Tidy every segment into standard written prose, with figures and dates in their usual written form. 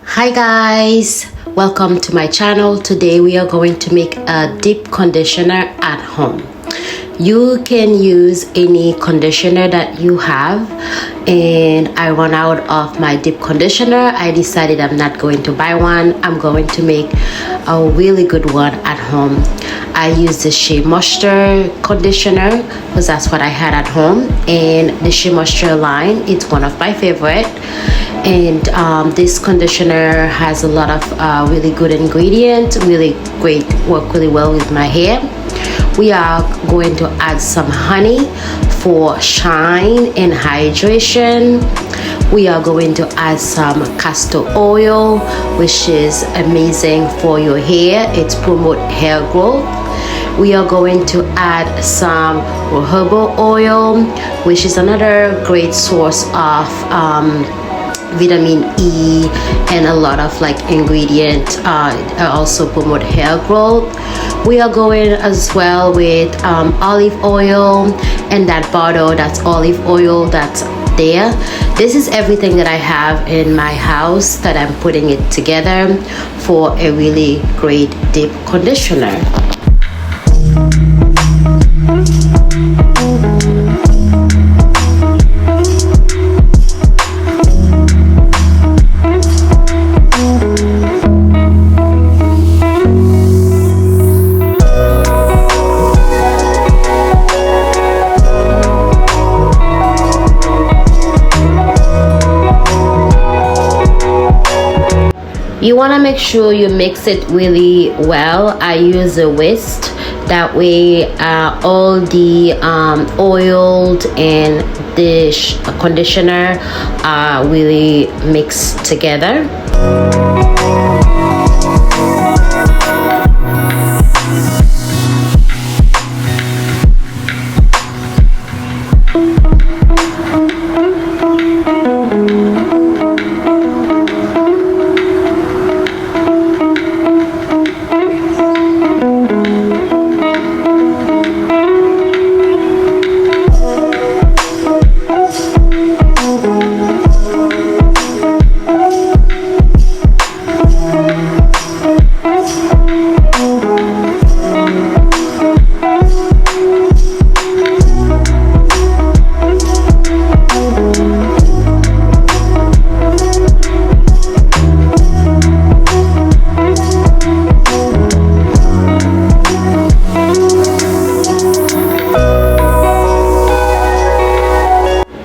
Hi guys, welcome to my channel. Today we are going to make a deep conditioner at home. You can use any conditioner that you have, and I run out of my deep conditioner. I decided I'm not going to buy one. I'm going to make a really good one at home. I use the Shea Moisture conditioner because that's what I had at home, and the Shea Moisture line, it's one of my favorite. And this conditioner has a lot of really good ingredients, really great, work really well with my hair. We are going to add some honey for shine and hydration. We are going to add some castor oil, which is amazing for your hair. It's promote hair growth. We are going to add some jojoba oil, which is another great source of vitamin E, and a lot of ingredients also promote hair growth. We are going as well with olive oil, and that bottle, that's olive oil that's there. This is everything that I have in my house that I'm putting it together for a really great deep conditioner. You want to make sure you mix it really well. I use a whisk. That way all the oils and the conditioner are really mixed together.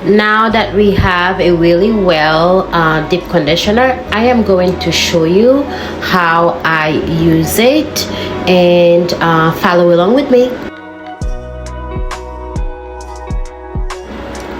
Now that we have a really well deep conditioner, I am going to show you how I use it, and follow along with me.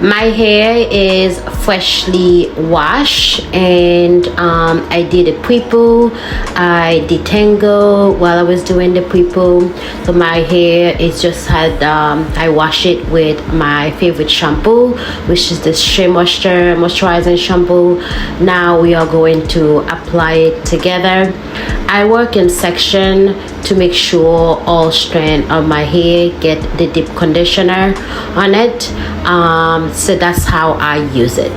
My hair is freshly washed, and I did a pre-poo. I detangled while I was doing the pre-poo. So my hair is just had, I wash it with my favorite shampoo, which is the Shea Moisture moisturizing shampoo. Now we are going to apply it together. I work in section to make sure all strands of my hair get the deep conditioner on it. So that's how I use it.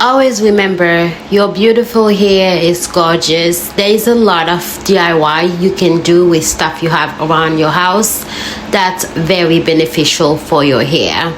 always remember, your beautiful hair is gorgeous. There is a lot of DIY you can do with stuff you have around your house that's very beneficial for your hair.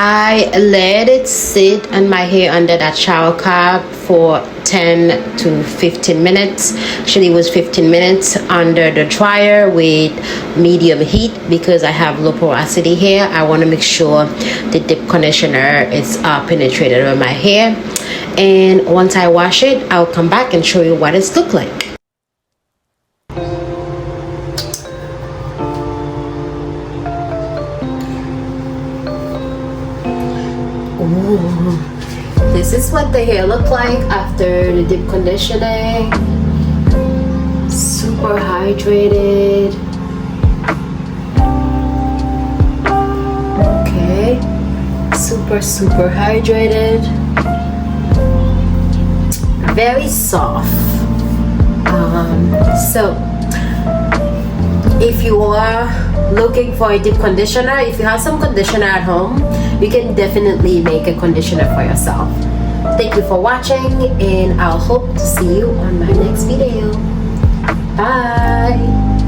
I let it sit on my hair under that shower cap for 10 to 15 minutes. Actually, it was 15 minutes under the dryer with medium heat because I have low porosity hair. I want to make sure the deep conditioner is penetrated on my hair. And once I wash it, I'll come back and show you what it's look like. Ooh. This is what the hair looked like after the deep conditioning. Super hydrated. Okay, super hydrated. Very soft. So if you are looking for a deep conditioner, if you have some conditioner at home, you can definitely make a conditioner for yourself. Thank you for watching, and I'll hope to see you on my next video. Bye.